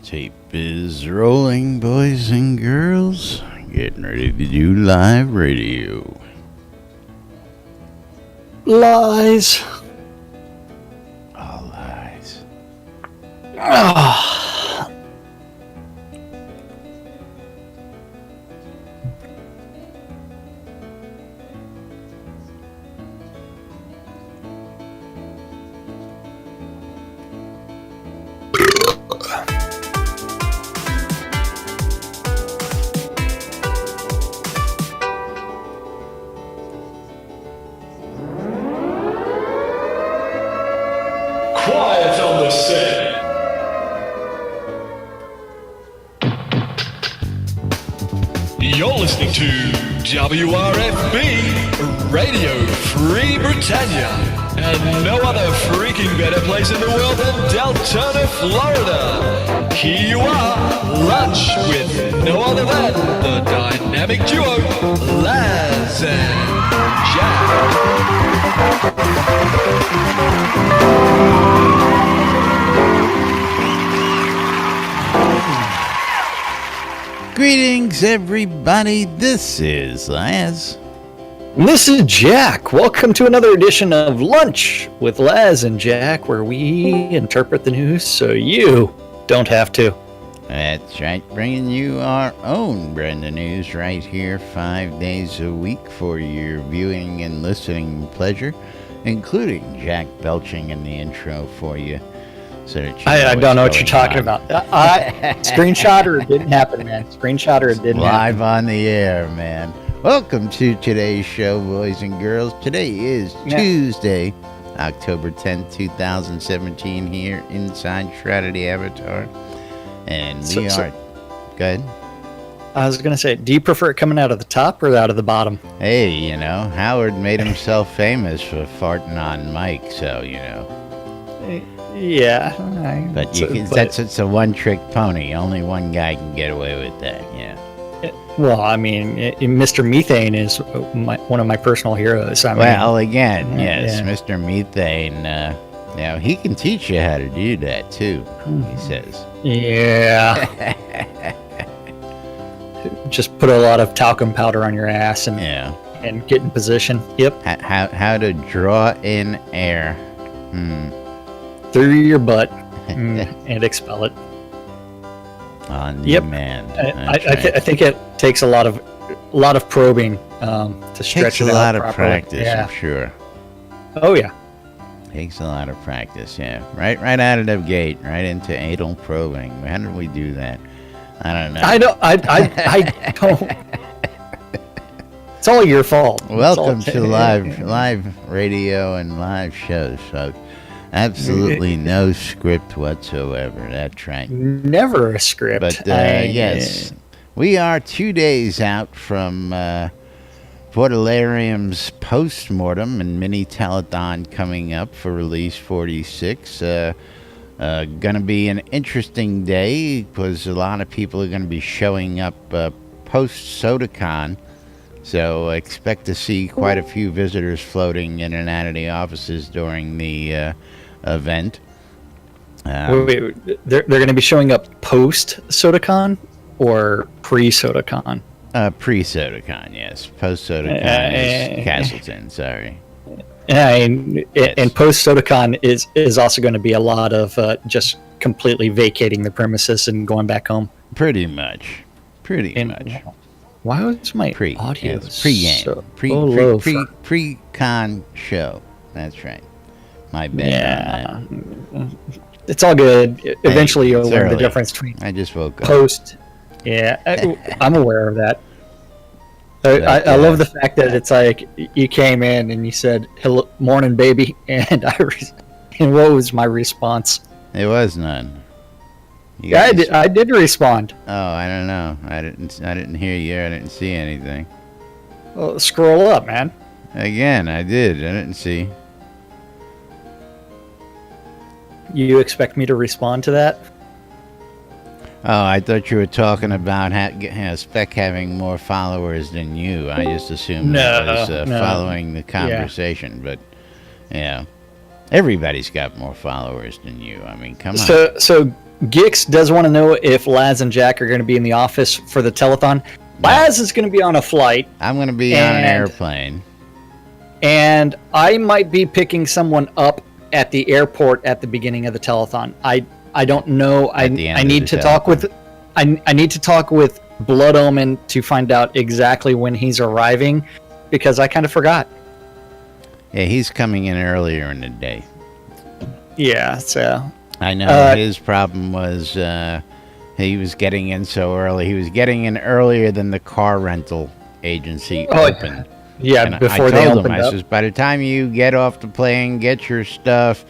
Tape is rolling, boys and girls. Getting ready to do live radio. Lies. All lies. Quiet on the set. You're listening to WRFB Radio Free Britannia, and no other freaking better place in the world than Deltona, Florida. Here you are, lunch with no other than the dynamic duo, Laz and Jack. Greetings, everybody. This is Laz. This is Jack. Welcome to another edition of Lunch with Laz and Jack, where we interpret the news so you don't have to. That's right, bringing you our own Brenda News right here 5 days a week for your viewing and listening pleasure, including Jack belching in the intro for you. So that you I don't know what you're talking on. about. Screenshot or it didn't happen, man. Screenshot or it didn't Live happen. on the air, man. Welcome to today's show, boys and girls. Today is Tuesday, October 10th, 2017, here inside Shroud the Avatar. And we are... Go ahead. I was going to say, do you prefer it coming out of the top or out of the bottom? Hey, you know, Howard made himself famous for farting on mic, so, you know. Yeah. But you can, it's a one-trick pony. Only one guy can get away with that, yeah. Well, I mean, Mr. Methane is one of my personal heroes. Again, yes, yeah. Mr. Methane, now he can teach you how to do that, too, he says. Yeah. Just put a lot of talcum powder on your ass and get in position. Yep. How to draw in air. Through your butt and expel it. On demand. I think it takes a lot of probing to stretch it out. Takes a lot of practice, I'm sure. Oh yeah. Takes a lot of practice, yeah. Right out of the gate, right into anal probing. How did we do that? I don't know. I don't. It's all your fault. Welcome to live radio and live shows, folks. Absolutely no script whatsoever. That's right. Never a script. But yes, we are 2 days out from Portalarium's postmortem and mini telethon coming up for release 46. Gonna be an interesting day because a lot of people are gonna be showing up post SodaCon. So expect to see quite a few visitors floating in and out of the offices during the event. Wait, they're going to be showing up post SodaCon or pre SodaCon? Pre SodaCon, yes. Post SodaCon is Castleton. Sorry. And post SodaCon is also going to be a lot of just completely vacating the premises and going back home. Pretty much. Why was my audio pre-con show? That's right. My bad on that. It's all good. Eventually you'll learn the difference between I just woke up. Post. Yeah, I'm aware of that. I love the fact that it's like you came in and you said, "Hello, morning, baby," and and what was my response? There was none. Yeah, I did respond. Oh, I don't know. I didn't hear you. I didn't see anything. Well, scroll up, man. Again, I did. I didn't see. You expect me to respond to that? Oh, I thought you were talking about Spec having more followers than you. I just assumed that was following the conversation. Yeah. But, yeah, everybody's got more followers than you. I mean, come on. So Gix does want to know if Laz and Jack are going to be in the office for the telethon. Laz is going to be on a flight. I'm going to be on an airplane. And I might be picking someone up at the airport at the beginning of the telethon. I don't know. I need to talk with I need to talk with Blood Omen to find out exactly when he's arriving, because I kind of forgot. Yeah, he's coming in earlier in the day. Yeah, so I know his problem was he was getting in so early. He was getting in earlier than the car rental agency opened. Yeah, and before I they told opened him, up. I says, by the time you get off the plane, get your stuff,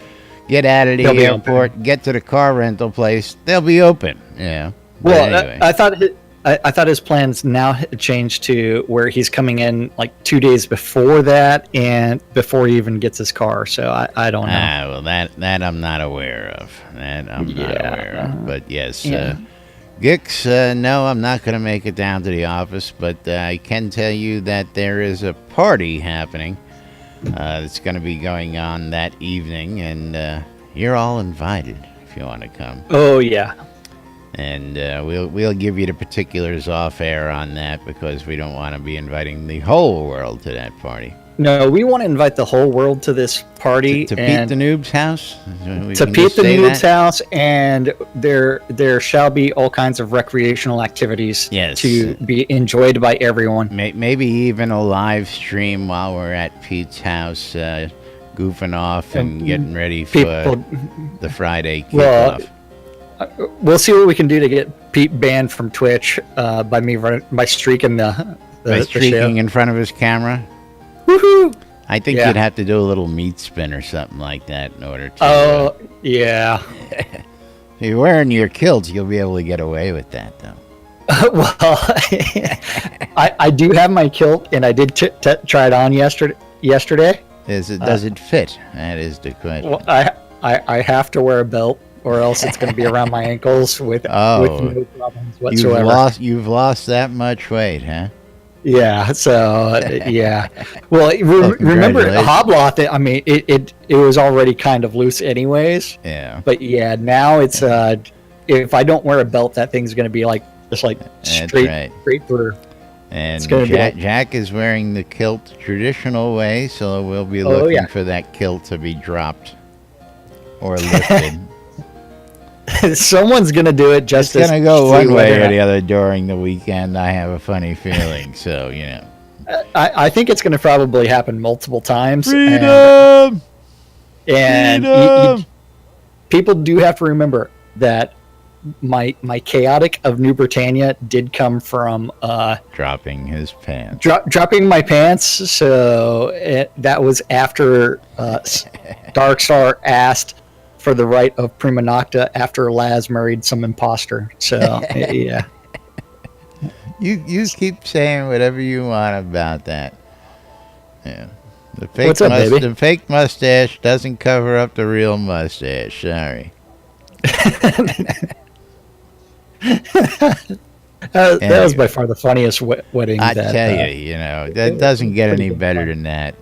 get out of the They'll be airport, get to the car rental place, they'll be open. Yeah. Well, anyway. I thought his plans now had changed to where he's coming in like 2 days before that, and before he even gets his car. So I don't know. Well, that I'm not aware of. That I'm not aware of. But yes, Yeah. Gix, no, I'm not going to make it down to the office, but I can tell you that there is a party happening that's going to be going on that evening, and you're all invited if you want to come. Oh yeah. And we'll give you the particulars off air on that, because we don't want to be inviting the whole world to that party. No, we want to invite the whole world to this party. To Pete the Noob's house? To Pete the Noob's house, and there shall be all kinds of recreational activities to be enjoyed by everyone. Maybe even a live stream while we're at Pete's house, goofing off and getting ready for the Friday kickoff. We'll see what we can do to get Pete banned from Twitch by streaking the streaking in front of his camera. Woohoo! I think you'd have to do a little meat spin or something like that in order to. Oh yeah. If you're wearing your kilt, you'll be able to get away with that, though. Well, I do have my kilt, and I did try it on yesterday. Does it fit? That is the question. Well, I have to wear a belt, or else it's going to be around my ankles with no problems whatsoever. You've lost that much weight, huh? Yeah. So yeah. Well, remember Hobloth? I mean, it was already kind of loose, anyways. Yeah. But yeah, now it's if I don't wear a belt, that thing's going to be like straight through. And Jack is wearing the kilt the traditional way, so we'll be looking for that kilt to be dropped or lifted. Someone's gonna do it. It's gonna go one way or the other during the weekend. I have a funny feeling. So I think it's gonna probably happen multiple times. Freedom. And people do have to remember that my chaotic of New Britannia did come from dropping his pants. Dropping my pants. So that was after Darkstar asked for the right of prima nocta after Laz married some imposter. So yeah. You keep saying whatever you want about that. Yeah. The fake mustache doesn't cover up the real mustache. Sorry. That was by far the funniest wedding. I tell you, that doesn't get any better than that.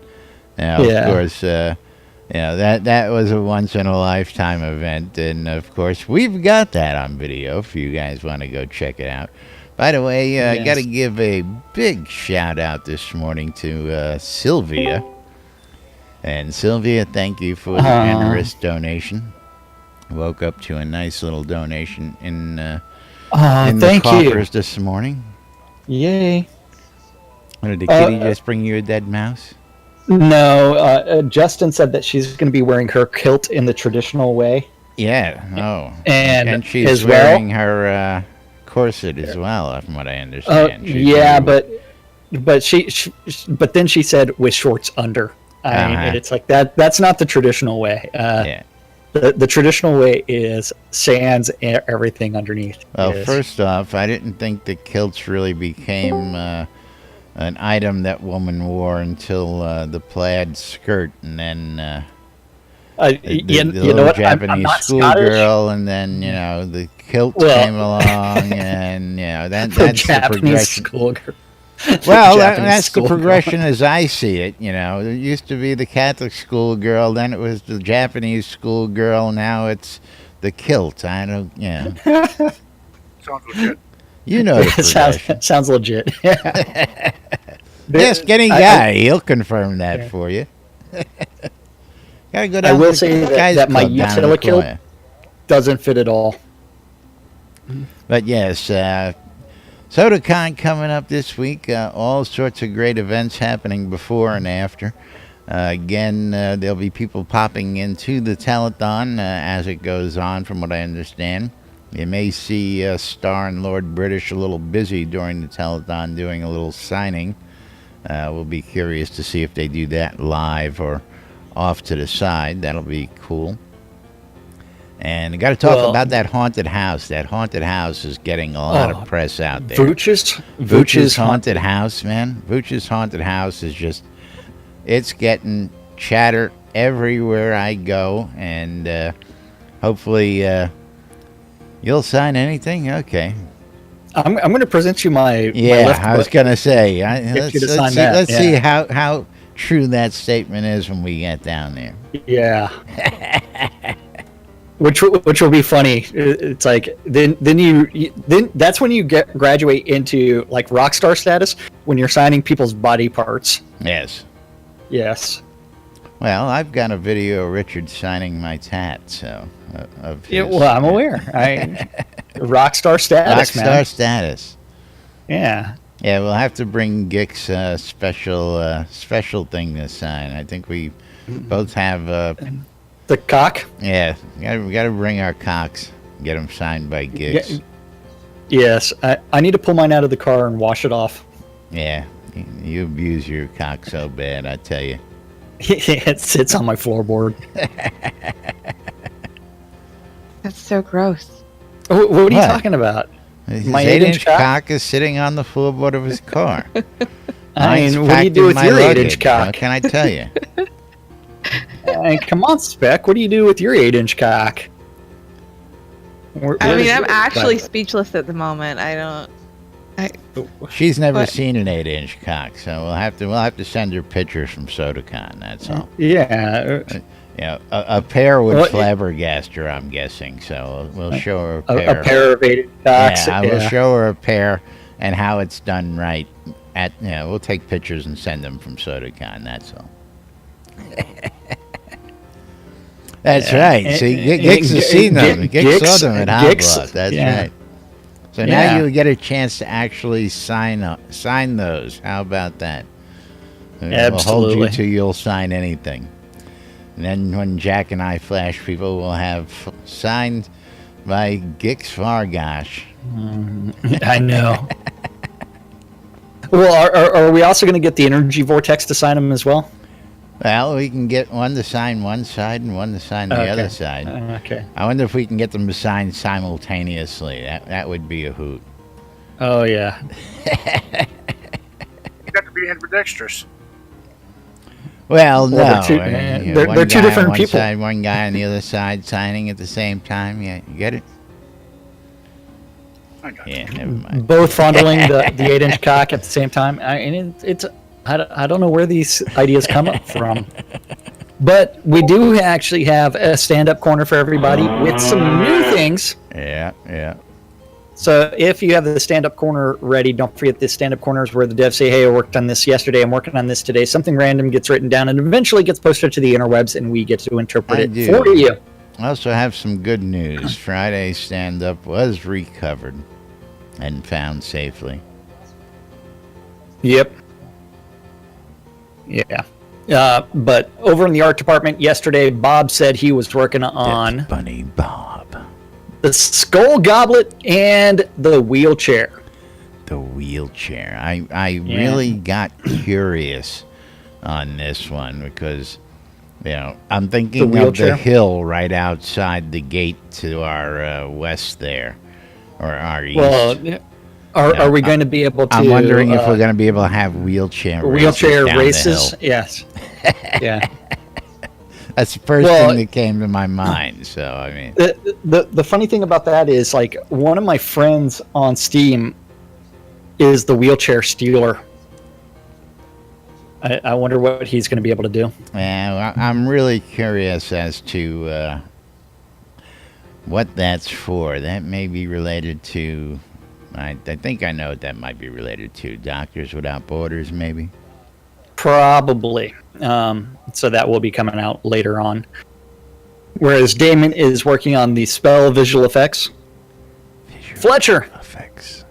Now, of course, that was a once in a lifetime event, and of course, we've got that on video if you guys want to go check it out. By the way, I got to give a big shout out this morning to Sylvia. And Sylvia, thank you for the generous donation. Woke up to a nice little donation in the coffers this morning. Yay. Did the kitty just bring you a dead mouse? No, Justin said that she's going to be wearing her kilt in the traditional way. Yeah. Oh. And she's wearing her corset as well, from what I understand. But then she said with shorts under. I mean, it's like that. That's not the traditional way. The traditional way is sans everything underneath. Well, first off, I didn't think the kilts really became an item that woman wore until the plaid skirt, and then the little Japanese schoolgirl, and then the kilt came along, and that's the progression. Schoolgirl. Well, that's the progression as I see it. It used to be the Catholic schoolgirl, then it was the Japanese schoolgirl, now it's the kilt. I don't. Yeah. Sounds legit. You know the profession. sounds legit. Yeah. Ask any guy; he'll confirm that for you. Gotta go down. I will to say the guys' that my club down in utility kilt Sequoia. doesn't fit at all. But yes, SodaCon coming up this week. All sorts of great events happening before and after. Again, there'll be people popping into the telethon as it goes on, from what I understand. You may see Star and Lord British a little busy during the telethon doing a little signing. We'll be curious to see if they do that live or off to the side. That'll be cool. And I got to talk about that haunted house. That haunted house is getting a lot of press out there. Vooch's haunted house, man. Vooch's haunted house is just, it's getting chatter everywhere I go. And hopefully you'll sign anything? Okay. I'm going to present you my Yeah, I was going to say. Let's see see how true that statement is when we get down there. Yeah. Which will be funny. It's like then that's when you graduate into like rock star status, when you're signing people's body parts. Yes. Yes. Well, I've got a video of Richard signing my tat, so of his, Yeah, well, I'm aware. Rock star status, rock man. star status. Yeah. Yeah, we'll have to bring Gix a special thing to sign. I think we both have. The cock. Yeah, we got to bring our cocks. Get them signed by Gix. Yes, I need to pull mine out of the car and wash it off. Yeah, you abuse your cock so bad, I tell you. It sits on my floorboard. That's so gross. What are you talking about? His My 8-inch 8-inch cock? cock is sitting on the floorboard of his car. I Mine's mean, what do you packed do in with my your 8-inch luggage. cock? What can I tell you? Come on, Spec. What do you do with your 8-inch cock? I mean, I'm actually speechless at the moment. I don't. She's never What? seen an 8-inch cock, so we'll have to send her pictures from SodaCon. That's all. Yeah. Yeah, a pair would flabbergast her, I'm guessing. So we'll show her a pair. A pair of 8-inch cocks. Yeah, I will show her a pair and how it's done right. We'll take pictures and send them from SodaCon. That's all. That's right. See, Gix has seen them. Gix saw them at Hoblock. That's right. So now you'll get a chance to actually sign those. How about that? Absolutely. We'll hold you till you'll sign anything. And then when Jack and I flash people, we'll have signed by Gix Fargosh. I know. Well, are we also going to get the Energy Vortex to sign them as well? Well, we can get one to sign one side and one to sign the other side. Okay. I wonder if we can get them to sign simultaneously. That would be a hoot. Oh, yeah. You got to be ambidextrous. Well, no. Well, they're two different one people. Side, one guy on the other side signing at the same time. Yeah, you get it? I got Yeah, never mind. Both fondling the 8-inch cock at the same time. I don't know where these ideas come up from. But we do actually have a stand-up corner for everybody with some new things. Yeah. So if you have the stand-up corner ready, don't forget the stand-up corner is where the devs say, hey, I worked on this yesterday, I'm working on this today. Something random gets written down and eventually gets posted to the interwebs, and we get to interpret it for you. I also have some good news. Friday's stand-up was recovered and found safely. Yep. Yeah. But over in the art department yesterday, Bob said he was working on That's Bunny Bob. the skull goblet and the wheelchair. The wheelchair. I really got curious on this one because, I'm thinking of the hill right outside the gate to our west there, or our east. Well, are we going to be able to? I'm wondering if we're going to be able to have wheelchair races. Yes. Yeah. That's the first thing that came to my mind. So I mean, the funny thing about that is, like, one of my friends on Steam is the wheelchair stealer. I wonder what he's going to be able to do. Yeah, I'm really curious as to what that's for. That may be related to. I think I know what that might be related to. Doctors Without Borders, maybe. Probably. So that will be coming out later on. Whereas Damon is working on the spell visual effects. Fletcher Effects.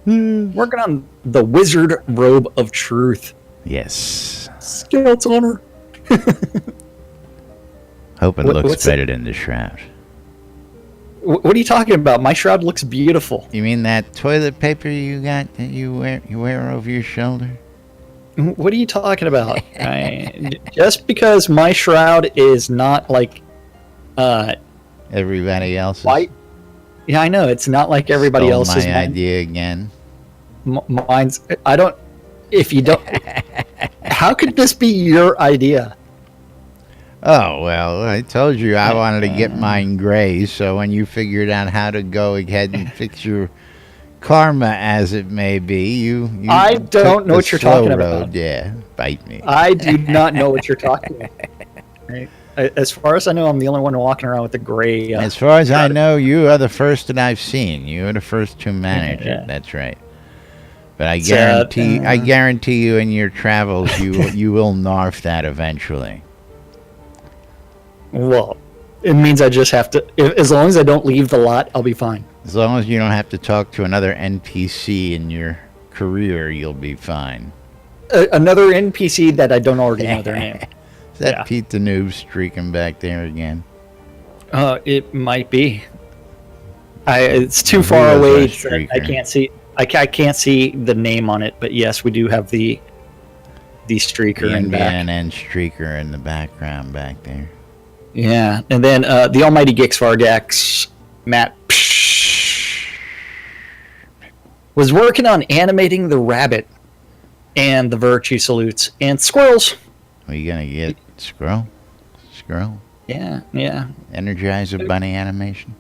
working on the Wizard Robe of Truth. Yes. Scouts honor. Hope it looks what's better than the Shroud. What are you talking about? My shroud looks beautiful. You mean that toilet paper you got that you wear over your shoulder? What are you talking about? Just because my shroud is not like Everybody else's. white. Yeah, I know it's not like everybody Stole else's. my idea again. Mine's. I don't. If you don't, how could this be your idea? Oh, well, I told you I wanted to get mine gray, so when you figured out how to go ahead and fix your karma, as it may be, you I took don't know the what you're slow talking road. about. Yeah, bite me. I do not know what you're talking about. Right? As far as I know, I'm the only one walking around with the gray. As far as I know, you are the first that I've seen. You are the first to manage Yeah. it. That's right. But I guarantee you in your travels, you will narf that eventually. Well, it means I just have to. As long as I don't leave the lot, I'll be fine. As long as you don't have to talk to another NPC in your career, you'll be fine. Another NPC that I don't already know their name. Is that Yeah. Pete the Noob streaking back there again? It might be. It's too Who far is away. our That streaker? I can't see. I can't see the name on it, but yes, we do have the streaker The in back. NBNN streaker in the background back there. Yeah, and then the Almighty Gix Vargax, Matt was working on animating the rabbit and the virtue salutes and squirrels. Are you gonna get Scroll? Yeah. Energizer Bunny animation?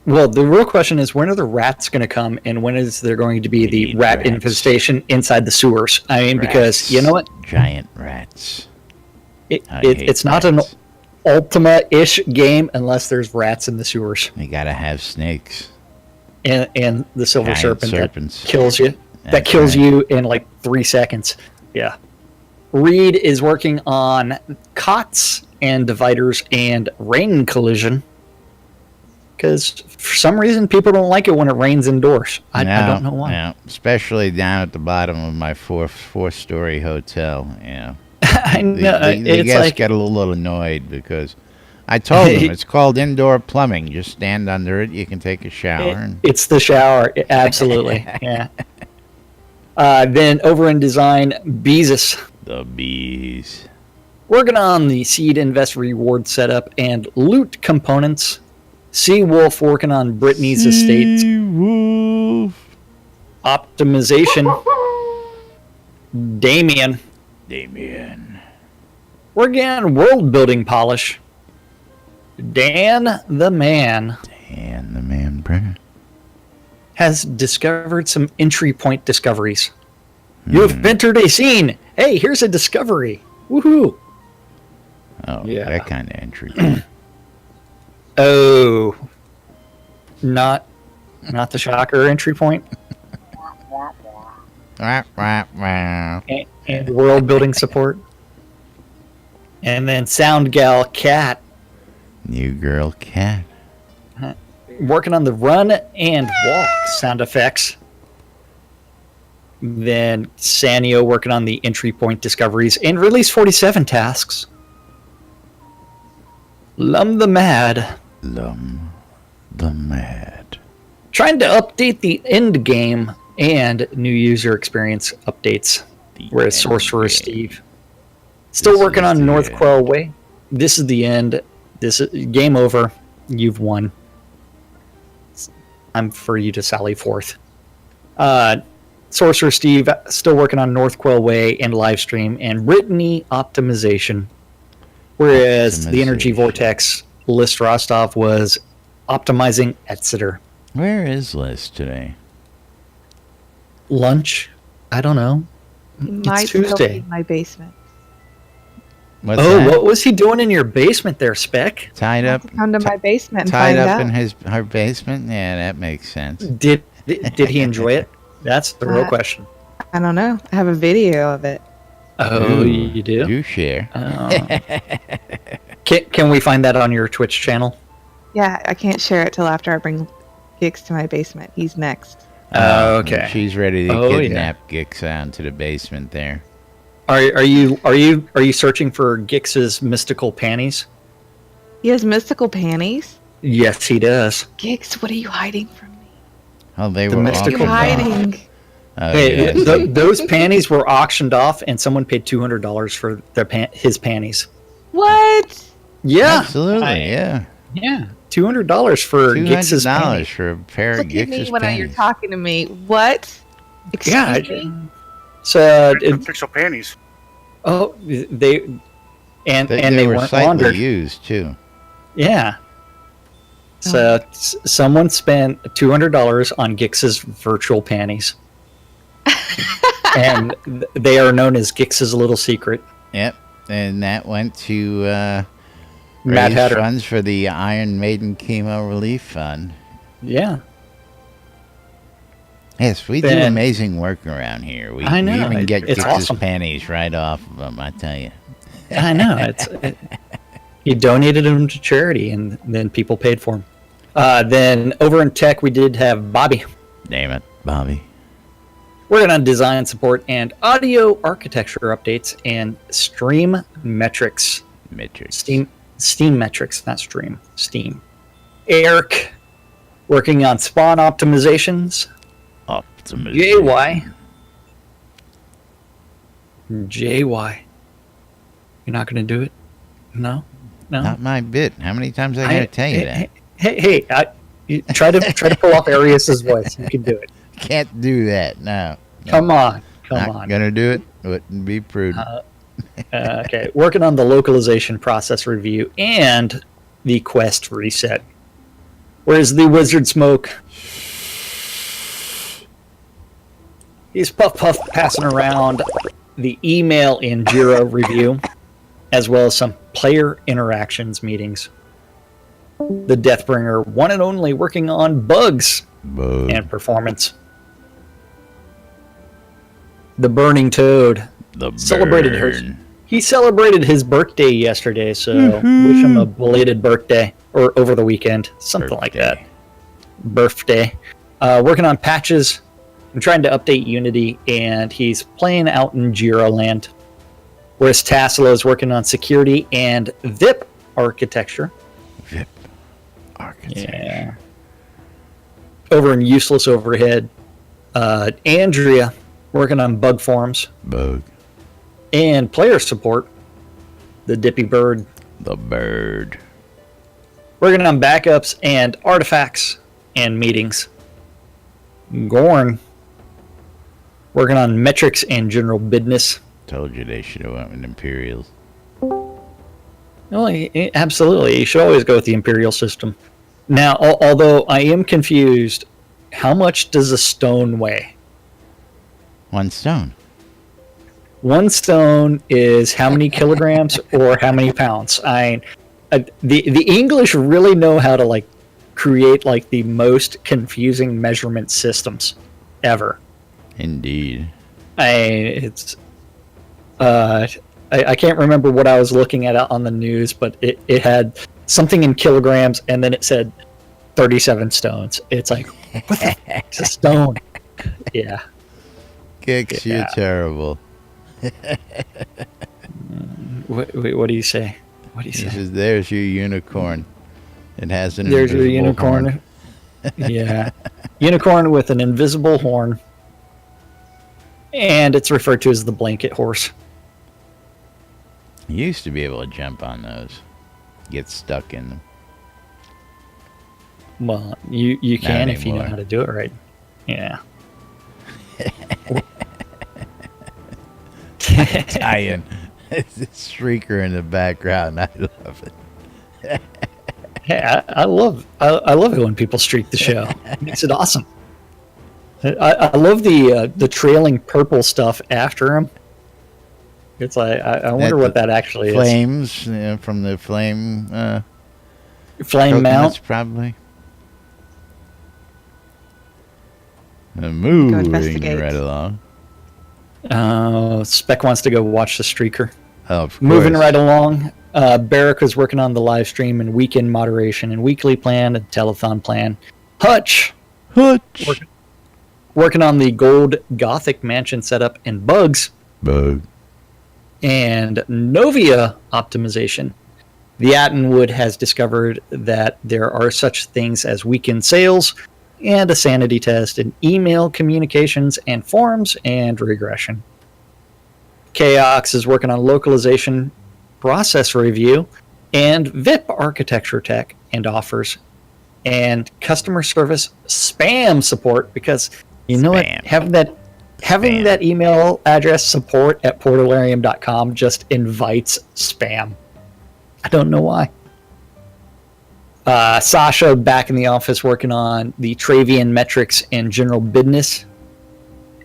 Well, the real question is, when are the rats going to come, and when is there going to be We the need rat rats. infestation inside the sewers? I mean, because you know what? Giant rats. I hate It's not an rats. Ultima-ish game unless there's rats in the sewers You gotta have snakes. and the silver Giant serpent serpents. that kills you. That That's kills right. you in like 3 seconds. Yeah. Reed is working on cots and dividers and rain collision. Because for some reason people don't like it when it rains indoors. I don't know why. No, especially down at the bottom of my four-story hotel. Yeah. I know. The It's guests like get a little annoyed because I told them it's called indoor plumbing. Just stand under it. You can take a shower. And it's the shower. Absolutely. Yeah. Then over in design, Beezus the bees. working on the seed invest reward setup and loot components. Seawolf working on Brittany's estates Wolf. optimization. Damien working on world building polish. Dan the man And the man printer. has discovered some entry point discoveries. You have entered a scene. Hey, here's a discovery. Woohoo! Oh, Yeah. that kind of entry. Oh, not the shocker entry point Wah, wah, wah. and world building support. And then Sound Gal Cat New girl cat. working on the run and walk sound effects. Then Sanio working on the entry point discoveries and release 47 tasks. Lum the Mad Lum the mad. trying to update the end game and new user experience updates. The Whereas end Sorcerer game. Steve still This working is on the North end. Quell Way. This is the end. This is game over. You've won. I'm for you to sally forth. Sorcerer Steve still working on North Quell Way and live stream and Brittany optimization. Whereas the Energy Optimization. Vortex List Rostov was optimizing Exeter. Where is Liz today? Lunch? I don't know. Might It's still Tuesday. be in my basement. What's Oh, that? what was he doing in your basement there, Spec? Tied up? Come to my basement and Tied find up out. in her basement? Yeah, that makes sense. Did he enjoy it? That's the real question. I don't know. I have a video of it. Oh, Ooh, you do? Do share. Can we find that on your Twitch channel? Yeah, I can't share it till after I bring Gix to my basement. He's next. Okay. She's ready to Oh, yeah. kidnap Gix down to the basement there. Are you searching for Gix's mystical panties? He has mystical panties. Yes, he does. Gix, what are you hiding from me? Oh, they The were mystical You're awesome. hiding. Oh, Hey, yeah, see. those panties were auctioned off, and someone paid $200 for his panties. What? Yeah, Absolutely, yeah. yeah, $200 for Gix's $200 panties. for a pair of Look at me Gix's when you're panties. talking to me. What? Excuse Yeah, me? so Pixel panties. they They were weren't slightly laundered. used, too. Yeah. So someone spent $200 on Gix's virtual panties, and they are known as Gix's little secret. Yep. And that went to Mad raise Hatter. funds for the Iron Maiden Chemo Relief Fund. Yeah. Yes, we do Ben. amazing work around here. We, I know, we even get it's Gix's awesome. panties right off of them, I tell you. I know. He donated them to charity, and then people paid for them. Then over in tech, we did have Bobby Damn it, Bobby. working on design support and audio architecture updates and stream metrics. Metrics. Steam metrics, not stream. Steam. Eric working on spawn optimizations. Optimism. JY. You're not going to do it? No? Not my bit. How many times I gotta tell you that? Hey, you try to pull off Arius's voice. You can do it. Can't do that. No. Come on. Not gonna do it. Wouldn't be prudent. Okay, working on the localization process review and the quest reset. Where's the wizard smoke? He's puff passing around the email in Jira review, as well as some player interactions meetings. The Deathbringer, one and only, working on bugs Bug. and performance. The Burning Toad The celebrated burn. He celebrated his birthday yesterday, so wish him a belated birthday, or over the weekend, something like that. Birthday. Working on patches and trying to update Unity, and he's playing out in Jira land. Whereas Tassilo is working on security and VIP architecture. VIP architecture. Yeah. Over in Useless Overhead, Andrea working on bug forms Bug. and player support. The Dippy Bird The bird. working on backups and artifacts and meetings. Gorn working on metrics and general business. Told you they should have went with Imperials. No, absolutely. You should always go with the Imperial system. Now, although I am confused, how much does a stone weigh? 1 stone. 1 stone is how many kilograms or how many pounds? The English really know how to create the most confusing measurement systems ever. Indeed. I can't remember what I was looking at on the news, but it had something in kilograms, and then it said 37 stones. It's like, what the f- is a stone? Yeah. Kicks, Yeah. you're terrible. What do you say? What do you He say? says, there's your unicorn. It has an There's your invisible unicorn. horn. Yeah. Unicorn with an invisible horn. And it's referred to as the blanket horse. You used to be able to jump on those. Get stuck in them. Well, you can if you know anymore. how to do it right. Yeah. Italian. It's a shrieker in the background. I love it. Hey, I love it when people streak the show. It makes it awesome. I love the trailing purple stuff after him. It's like I wonder what that actually flames from the flame flame coconuts, mount. probably. Moving investigate. right along. Spec wants to go watch the streaker. Oh, of course. Moving right along, Barrick was working on the live stream and weekend moderation and weekly plan and telethon plan. Hutch working on the gold Gothic mansion setup and bugs. Bug. And Novia optimization. The Attenwood has discovered that there are such things as weekend sales and a sanity test in email communications and forums and regression. Chaos is working on localization, process review, and VIP architecture tech and offers, and customer service spam support, because you know what? Having that email address support@portalarium.com just invites spam. I don't know why. Sasha back in the office working on the Travian metrics and general business,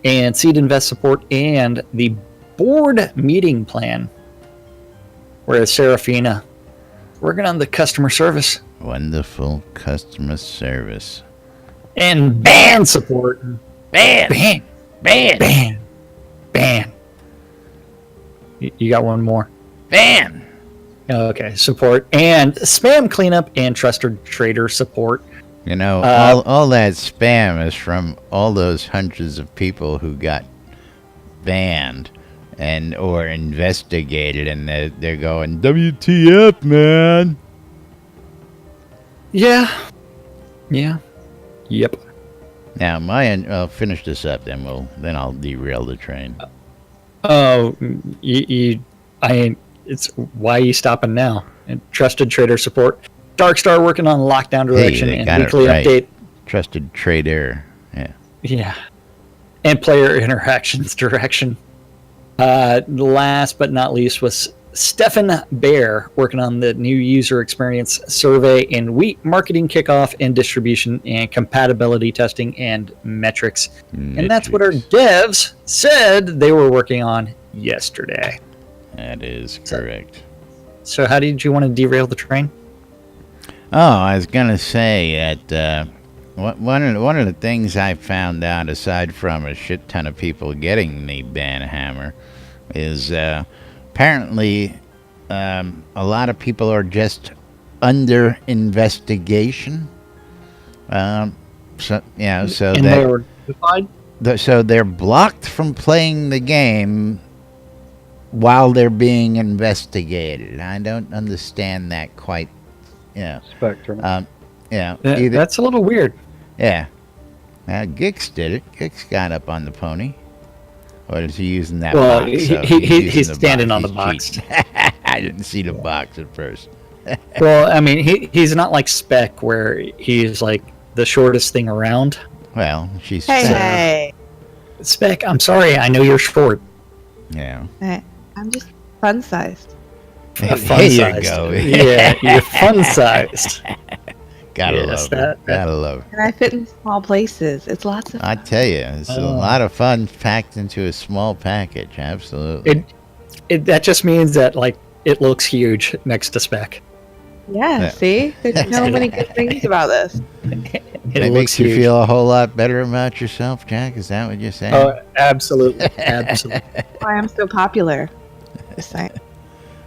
and seed invest support and the board meeting plan. Whereas Serafina working on the customer service Wonderful customer service. and ban support. Ban. You got one more. Ban. Okay, support and spam cleanup and trusted trader support. You know, all that spam is from all those hundreds of people who got banned and or investigated, and they're going, WTF, man. Yeah. Yep. Now, I'll finish this up, then I'll derail the train. Oh, it's why are you stopping now? And trusted trader support. Darkstar working on lockdown direction they and got it weekly right. update. Trusted trader. Yeah. Yeah. And player interactions direction. Last but not least was Stefan Bear working on the new user experience survey and week marketing kickoff and distribution and compatibility testing and metrics. And that's what our devs said they were working on yesterday. That is correct. So how did you want to derail the train? Oh, I was gonna say that one of the things I found out, aside from a shit ton of people getting the ban hammer, is apparently a lot of people are just under investigation. So They were notified? so they're blocked from playing the game while they're being investigated. I don't understand that quite. Spectrum. Either, That's a little weird. yeah. Gix did it. Gix got up on the pony. Or is he using that Well, box? So he's using the standing on He's the box. cheating. I didn't see the box at first. Well, I mean, he's not like Spec, where he's like the shortest thing around. Well, she's Hey. Spec, I'm sorry, I know you're short. Yeah. I'm just fun sized. There you go. Yeah, you're fun sized. Gotta Yes, love that- it. Gotta love it. And I fit in small places. It's lots of I fun. tell you, it's a lot of fun packed into a small package. Absolutely. That just means that like it looks huge next to Spec. Yeah, see? There's so many good things about this. It makes you feel a whole lot better about yourself, Jack. Is that what you're saying? Oh, absolutely, absolutely. Why I'm so popular. Just saying.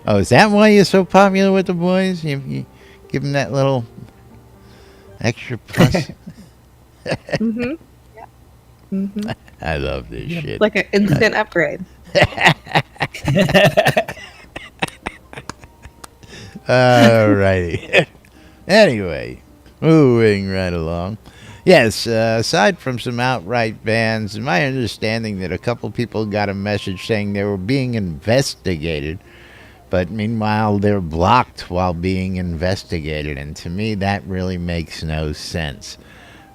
Oh, is that why you're so popular with the boys? You give them that little extra plus? Mm-hmm. Yeah. Mm-hmm. I love this shit. Like an instant upgrade. Alrighty. Anyway, moving right along. Yes, aside from some outright bans, my understanding that a couple people got a message saying they were being investigated, but meanwhile they're blocked while being investigated, and to me that really makes no sense.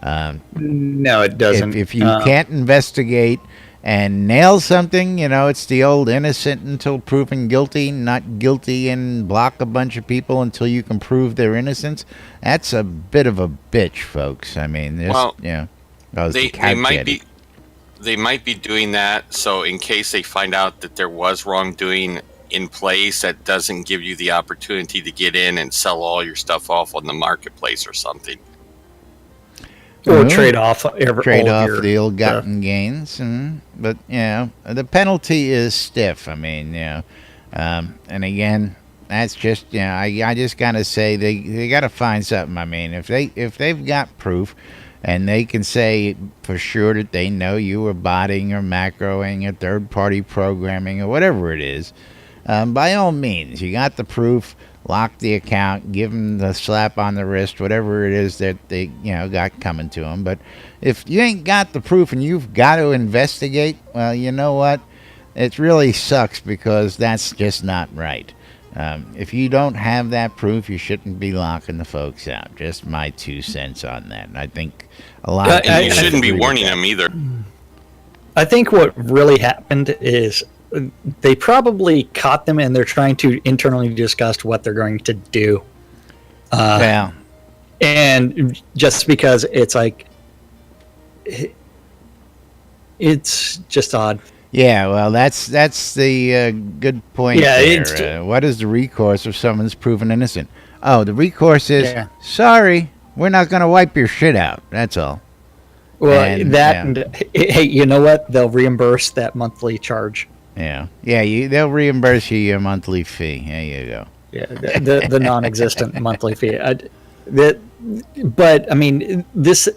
No, it doesn't. If you can't investigate and nail something, it's the old innocent until proven guilty, not guilty, and block a bunch of people until you can prove their innocence. That's a bit of a bitch, folks. I mean, Well, that was they the couch might edit. be they might be doing that so in case they find out that there was wrongdoing in place, that doesn't give you the opportunity to get in and sell all your stuff off on the marketplace or something. Or Mhm. trade off The ill-gotten gains. But, the penalty is stiff. I mean, and again, that's just, I just got to say they got to find something. I mean, if they've got proof and they can say for sure that they know you were botting or macroing or third-party programming or whatever it is, by all means, you got the proof, lock the account, give them the slap on the wrist, whatever it is that they got coming to them. But if you ain't got the proof and you've got to investigate, well, you know what? It really sucks because that's just not right. If you don't have that proof, you shouldn't be locking the folks out. Just my 2 cents on that. And I think a lot of people You shouldn't be agree with warning that. them either. I think what really happened is they probably caught them and they're trying to internally discuss what they're going to do. Well, And just because it's like, it's just odd. yeah, well, that's the good point Yeah, there. it's- What is the recourse if someone's proven innocent? Oh, the recourse is, Yeah. sorry, we're not going to wipe your shit out. That's all. Well, And, and hey, you know what? They'll reimburse that monthly charge. Yeah, they'll reimburse you your monthly fee. There you go. Yeah, the non-existent monthly fee. But I mean, this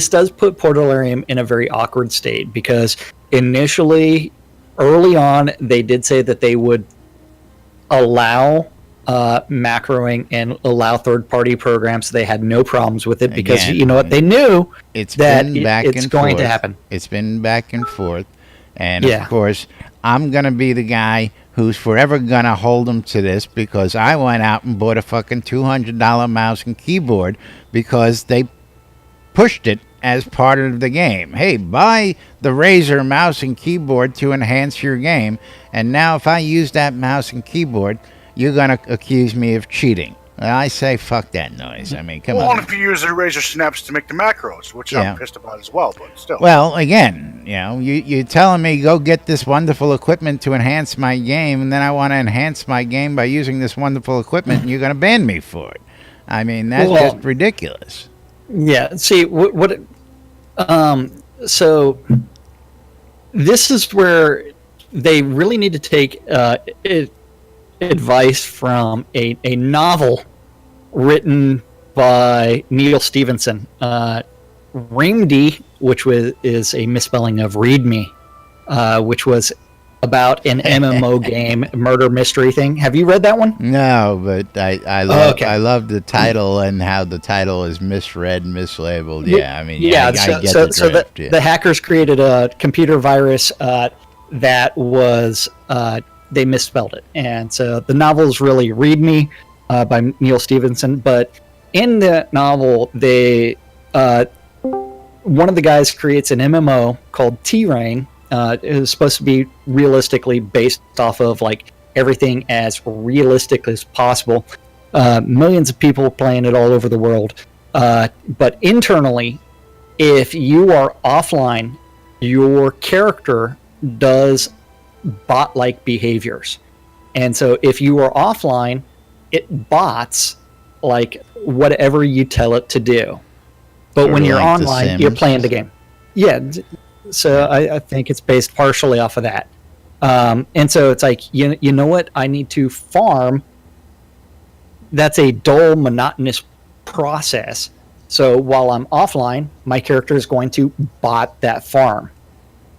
does put Portalarium in a very awkward state because initially, early on, they did say that they would allow macroing and allow third-party programs. They had no problems with it because Again, you know what, they knew It's that been back it's and going to forth. happen. It's been back and forth. And, Yeah. of course, I'm going to be the guy who's forever going to hold them to this because I went out and bought a fucking $200 mouse and keyboard because they pushed it as part of the game. Hey, buy the Razer mouse and keyboard to enhance your game. And now if I use that mouse and keyboard, you're going to accuse me of cheating. I say fuck that noise. I mean, come Well, on. if you use the razor snaps to make the macros, which Yeah. I'm pissed about as well, but still. Well, again, you're telling me go get this wonderful equipment to enhance my game, and then I want to enhance my game by using this wonderful equipment, and you're going to ban me for it. I mean, that's Well, just ridiculous. Yeah. See so this is where they really need to take advice from a novel written by Neil Stevenson. Reamdy, which is a misspelling of read me, which was about an MMO game, murder mystery thing. Have you read that one? No, but I love Okay. I love the title and how the title is misread, mislabeled. Yeah, I mean, I get so the drift. Yeah. the hackers created a computer virus that was they misspelled it, and so the novel is really Read Me by Neil Stevenson. But in the novel, they one of the guys creates an MMO called T-Rain. It is supposed to be realistically based off of like everything as realistic as possible. Millions of people playing it all over the world. But internally, if you are offline, your character does bot-like behaviors. And so if you are offline, it bots like whatever you tell it to do. But Sort when of you're like The online, you're Sims. playing the game. Yeah. So I think it's based partially off of that. And so it's like, you know what? I need to farm. That's a dull, monotonous process. So while I'm offline, my character is going to bot that farm.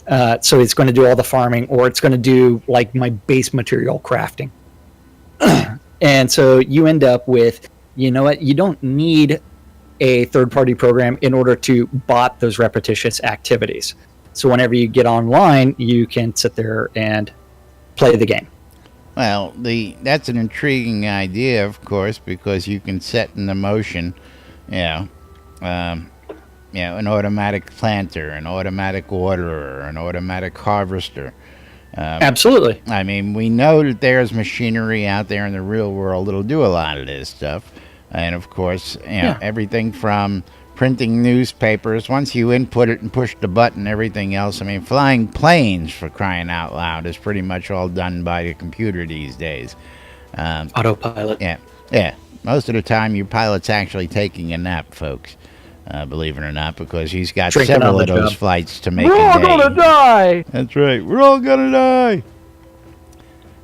So it's going to do all the farming, or it's going to do like my base material crafting. And so you end up with, you know what? You don't need a third-party program in order to bot those repetitious activities. So whenever you get online, you can sit there and play the game. Well, that's an intriguing idea, of course, because you can set in the motion, an automatic planter, an automatic waterer, an automatic harvester. Absolutely. I mean, we know that there's machinery out there in the real world that'll do a lot of this stuff. And, of course, everything from printing newspapers. Once you input it and push the button, everything else, I mean, flying planes, for crying out loud, is pretty much all done by a computer these days. Autopilot. Yeah. Most of the time, your pilot's actually taking a nap, folks. Believe it or not, because he's got Drinking several on of the those job. flights to make We're a all day. gonna die. That's right. We're all gonna die.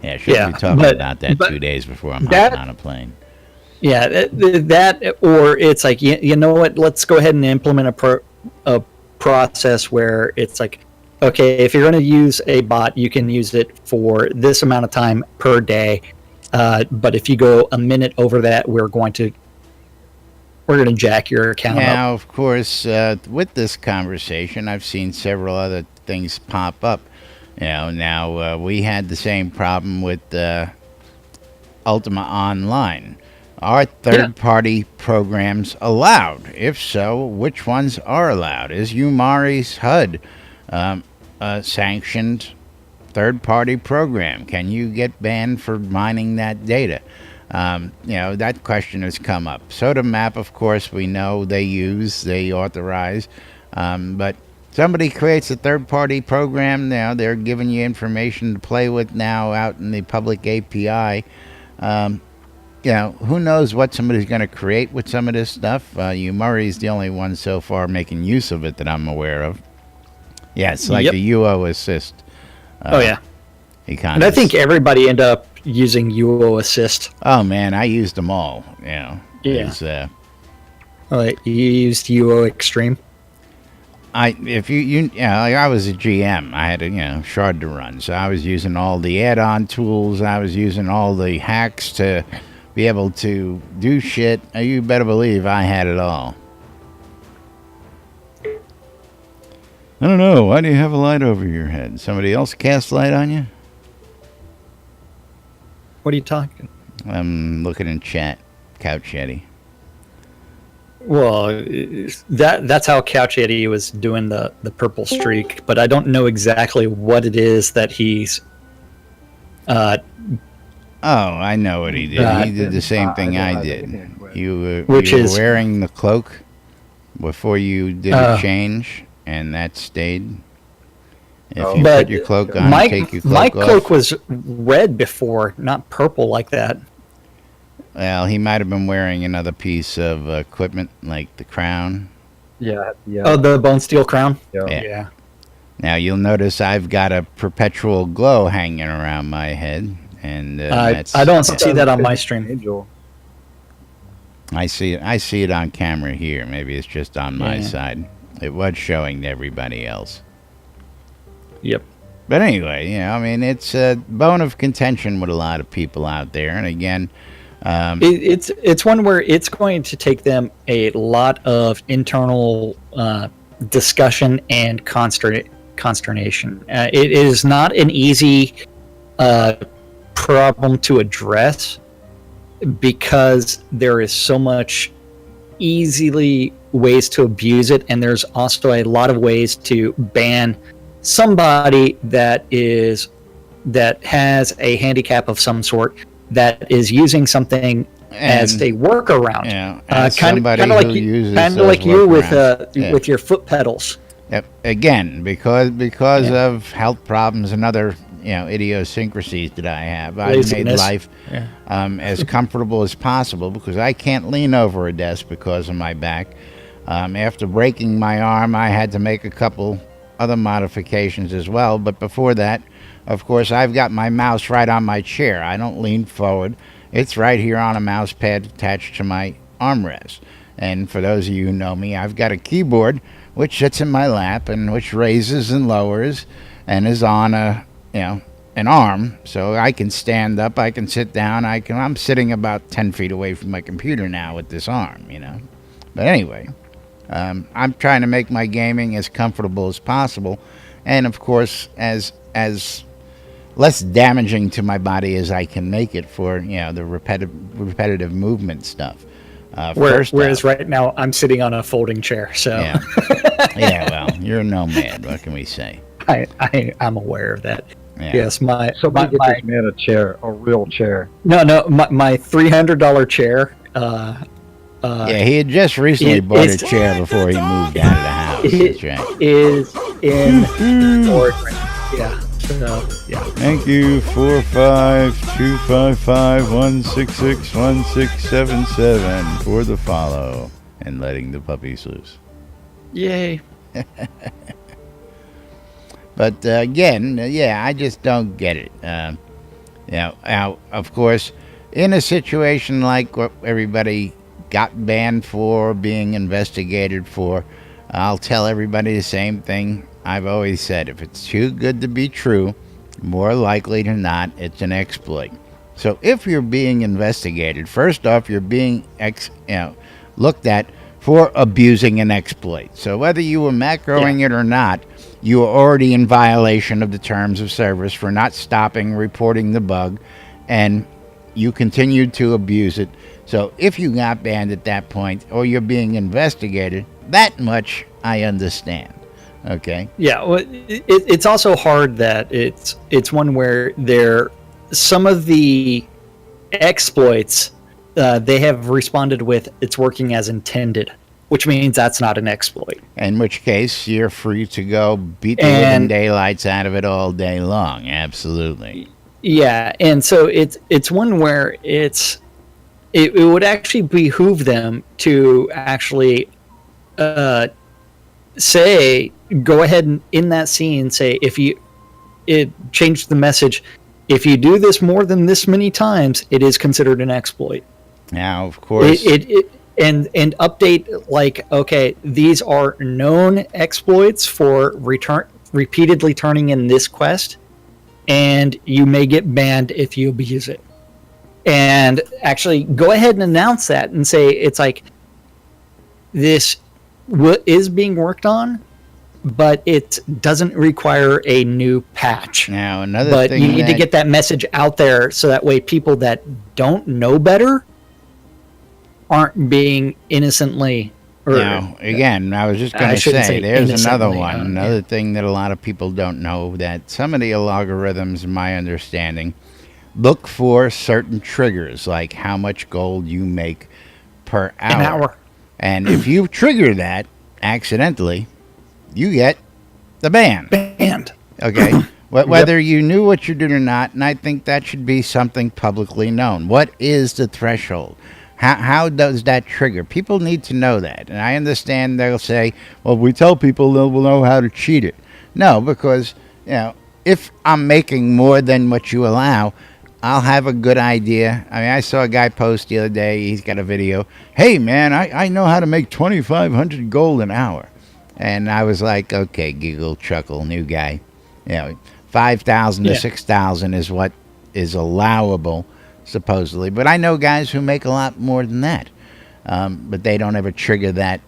Yeah, I should Yeah, be talking but- about that but 2 days before I'm that- hopping on a plane. Yeah, that or it's like you know what? Let's go ahead and implement a process where it's like, okay, if you're going to use a bot, you can use it for this amount of time per day. But if you go a minute over that, we're going to jack your account up. Now, of course, with this conversation, I've seen several other things pop up. Now we had the same problem with Ultima Online. Are third-party programs allowed? If so, which ones are allowed? Is Umari's HUD a sanctioned third-party program? Can you get banned for mining that data? That question has come up. SodaMap, of course, we know they authorize, but somebody creates a third-party program now, they're giving you information to play with now out in the public API. Who knows what somebody's going to create with some of this stuff. Murray's the only one so far making use of it that I'm aware of. Yeah, it's like Yep. a UO assist. Oh yeah, He and I think everybody end up using UO Assist. Oh man, I used them all. Yeah. It's, You used UO Extreme. I was a GM. I had a Shroud to run, so I was using all the add-on tools. I was using all the hacks to be able to do shit. You better believe I had it all. I don't know. Why do you have a light over your head? Somebody else cast light on you? What are you talking? I'm looking in chat. Couch Yeti. Well, that's how Couch Yeti was doing the purple streak, but I don't know exactly what it is that he's. Oh, I know what he did. He did the same thing I don't did. know. You Which were is- wearing the cloak before you did a change, and that stayed. If you But put your cloak on, my take your my cloak cloak off. was red before, not purple like that. Well, he might have been wearing another piece of equipment, like the crown. Yeah. Oh, the bone steel crown. Yeah. Now you'll notice I've got a perpetual glow hanging around my head, and that's, I don't see that on my stream. Angel. I see it on camera here. Maybe it's just on my Yeah. side. It was showing to everybody else. Yep. But anyway, it's a bone of contention with a lot of people out there. And again, It's one where it's going to take them a lot of internal discussion and consternation. It is not an easy problem to address because there is so much easily ways to abuse it, and there's also a lot of ways to ban somebody that has a handicap of some sort that is using something as a workaround. as Kind somebody of who like uses kind of those like you workarounds. with your foot pedals. Yep. Again, because of health problems and other idiosyncrasies that I have, I've made Laziness. life as comfortable as possible because I can't lean over a desk because of my back. After breaking my arm, I had to make a couple other modifications as well. But before that, of course, I've got my mouse right on my chair. I don't lean forward. It's right here on a mouse pad attached to my armrest. And for those of you who know me, I've got a keyboard which sits in my lap and which raises and lowers and is on an arm, so I can stand up, I can sit down, I'm sitting about 10 feet away from my computer now with this arm, But anyway, I'm trying to make my gaming as comfortable as possible, and of course, as less damaging to my body as I can make it for the repetitive movement stuff. Whereas off, right now I'm sitting on a folding chair, so yeah, well, you're a nomad. What can we say? I'm aware of that. Yeah. Yes, my Somebody get this man a chair, a real chair. my $300 chair Yeah, he had just recently it- bought a it's- chair before he moved out of the house. It That's right. is in Oregon. Yeah. So, Yeah. Thank you. 452551661661677 for the follow and letting the puppies loose. yay. But again, yeah, I just don't get it. Now, of course, in a situation like what everybody got banned for, being investigated for, I'll tell everybody the same thing I've always said. If it's too good to be true, more likely than not, it's an exploit. So if you're being investigated, first off, you're being looked at for abusing an exploit. So whether you were macroing it or not, you are already in violation of the terms of service for not stopping, reporting the bug, and you continued to abuse it. So if you got banned at that point, or you're being investigated, that much I understand. Okay. Yeah, well, it's also hard that it's one where some of the exploits they have responded with it's working as intended, which means that's not an exploit. In which case, you're free to go beat the living daylights out of it all day long. Absolutely. Yeah, and so it's one where it would actually behoove them to actually say, go ahead and in that scene say, change the message, if you do this more than this many times, it is considered an exploit. Now, of course, and update like, okay, these are known exploits for repeatedly turning in this quest, and you may get banned if you abuse it. And actually go ahead and announce that and say, it's like, this is being worked on, but it doesn't require a new patch. Now, another but thing you need to get that message out there so that way people that don't know better aren't being innocently. Now, again, I was just going to say, there's another one. Another thing that a lot of people don't know, that some of the algorithms, in my understanding, look for certain triggers, like how much gold you make per hour. An hour. And if you trigger that accidentally, you get the ban. Banned. Okay? Whether you knew what you did or not, and I think that should be something publicly known. What is the threshold? How does that trigger? People need to know that. And I understand they'll say, well, we tell people they'll know how to cheat it. No, because, if I'm making more than what you allow, I'll have a good idea. I mean, I saw a guy post the other day. He's got a video. Hey, man, I know how to make 2,500 gold an hour. And I was like, okay, giggle, chuckle, new guy. 5,000 to 6,000 is what is allowable, supposedly. But I know guys who make a lot more than that. But they don't ever trigger that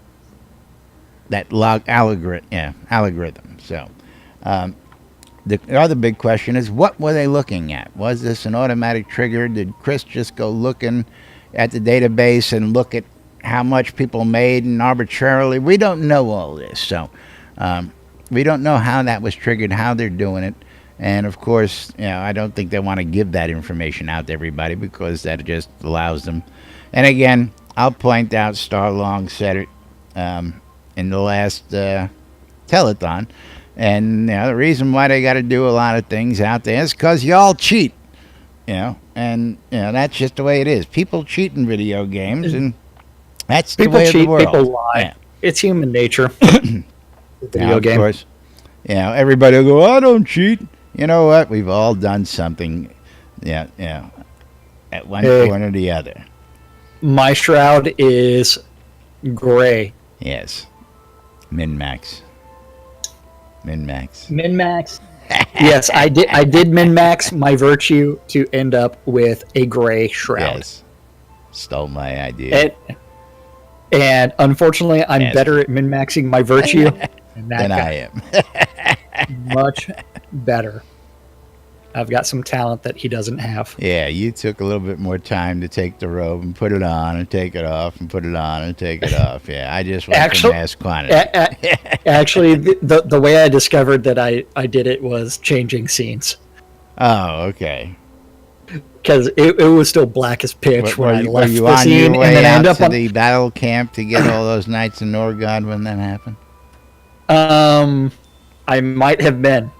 algorithm. So the other big question is, what were they looking at? Was this an automatic trigger? Did Chris just go looking at the database and look at how much people made and arbitrarily? We don't know all this. So we don't know how that was triggered, how they're doing it. And of course, I don't think they want to give that information out to everybody, because that just allows them. And again, I'll point out, Starlong said it in the last telethon. And the reason why they got to do a lot of things out there is because y'all cheat. And that's just the way it is. People cheat in video games, and that's the way of the world. People lie. Yeah. It's human nature. Video game. Of course. Everybody will go, I don't cheat. You know what? We've all done something, at one point or the other. My Shroud is gray. Yes. Min-max. Yes, I did min-max my virtue to end up with a gray Shroud. Yes. Stole my idea. And unfortunately, I'm better at min-maxing my virtue than I am. Much better. I've got some talent that he doesn't have. Yeah, you took a little bit more time to take the robe and put it on and take it off and put it on and take it off. Yeah, I just went for mass quantity. Actually, the way I discovered that I did it was changing scenes. Oh, okay. because it was still black as pitch when I were left you the on scene, your and way then I out end up to on. the battle camp to get all those knights in Norgod when that happened? I might have been.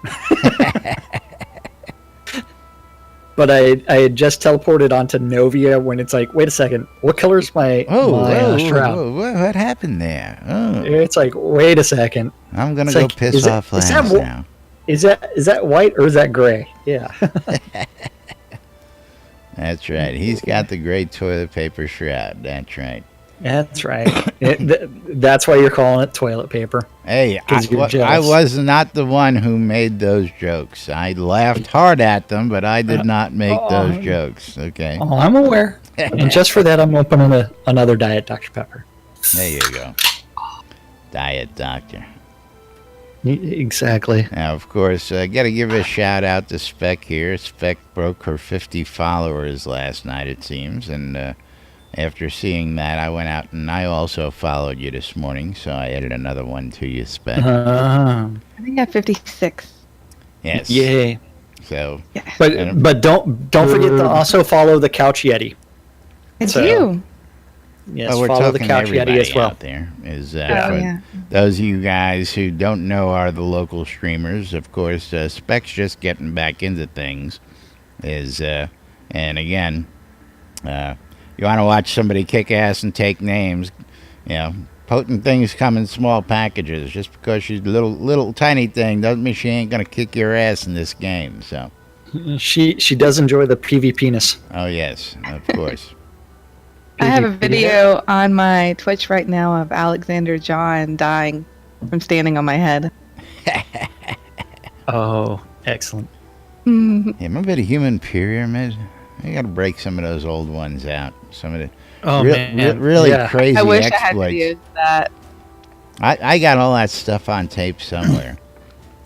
But I had just teleported onto Novia when it's like, wait a second, what color is my shroud? What happened there? Oh, It's like, wait a second. I'm gonna It's go like, piss is off that Lance now. Is that white or is that gray? Yeah. That's right. He's got the gray toilet paper shroud. That's right. That's right. That's why you're calling it toilet paper. Hey, 'Cause you're I jealous. was not the one who made those jokes. I laughed hard at them, but I did not make those jokes. Okay. Oh, I'm aware. And just for that, I'm opening another Diet Dr. Pepper. There you go. Diet Doctor. Exactly. Now, of course, I got to give a shout out to Spec here. Spec broke her 50 followers last night, it seems, and after seeing that, I went out and I also followed you this morning, so I added another one to you, Spec. I think I have 56. Yes. Yay. So, But don't forget to also follow the Couch Yeti. I So- do. Yes, we're follow the talking Couch everybody Yeti as well. out there. Is Oh, for yeah. those of you guys who don't know are the local streamers. Of course, Spec's just getting back into things. And again, you want to watch somebody kick ass and take names. You know, potent things come in small packages. Just because she's a little tiny thing doesn't mean she ain't gonna kick your ass in this game. So, She does enjoy the PvP-ness. oh yes, of course. I have a video on my Twitch right now of Alexander John dying from standing on my head. Oh, excellent. Yeah, remember the human pyramid? I got to break some of those old ones out. Some of the really Yeah. crazy I wish I had exploits. videos of that. I got all that stuff on tape somewhere.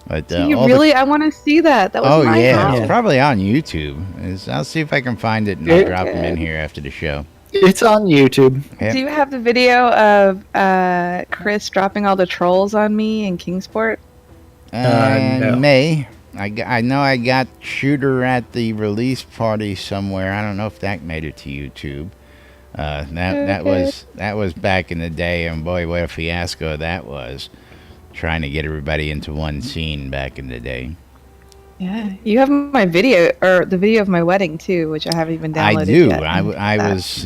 But You all really? I want to see that. That was oh my yeah, house. it's probably on YouTube. I'll see if I can find it and I'll drop them in here after the show. It's on YouTube. Yep. Do you have the video of Chris dropping all the trolls on me in Kingsport? No. May. I know I got Shooter at the release party somewhere. I don't know if that made it to YouTube. That was back in the day, and boy, what a fiasco that was. Trying to get everybody into one scene back in the day. Yeah, you have my video or the video of my wedding too, which I haven't even downloaded I do. yet. I was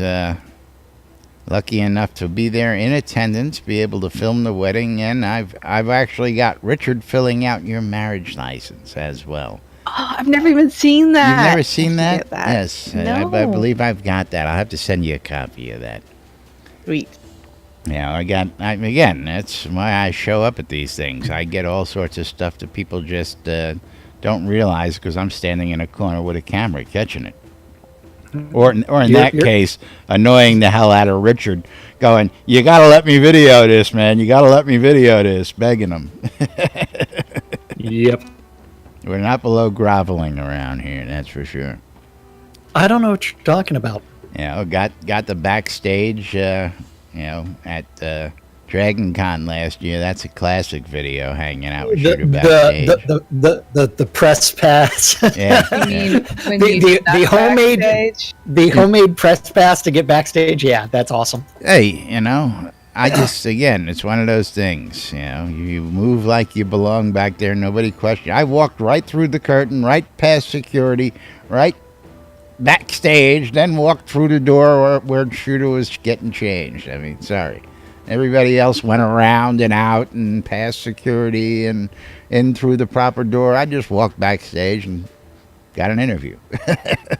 lucky enough to be there in attendance, be able to film the wedding, and I've actually got Richard filling out your marriage license as well. Oh, I've never even seen that. You've never I seen should that? get that. Yes, No. I believe I've got that. I'll have to send you a copy of that. Sweet. Yeah, again, that's why I show up at these things. I get all sorts of stuff that people just don't realize because I'm standing in a corner with a camera catching it. Or in that case, annoying the hell out of Richard, going, "You got to let me video this, man. You got to let me video this," begging him. Yep. We're not below groveling around here, that's for sure. I don't know what you're talking about. You know, got the backstage, at Dragon Con last year. That's a classic video, hanging out with Shooter backstage. The press pass. Yeah, You mean when The- you the- snuck the homemade- backstage? The homemade press pass to get backstage. Yeah, that's awesome. Hey, I just, again, it's one of those things, you move like you belong back there, nobody questions. I walked right through the curtain, right past security, right backstage, then walked through the door where Shooter was getting changed. I mean, sorry. Everybody else went around and out and past security and in through the proper door. I just walked backstage and got an interview.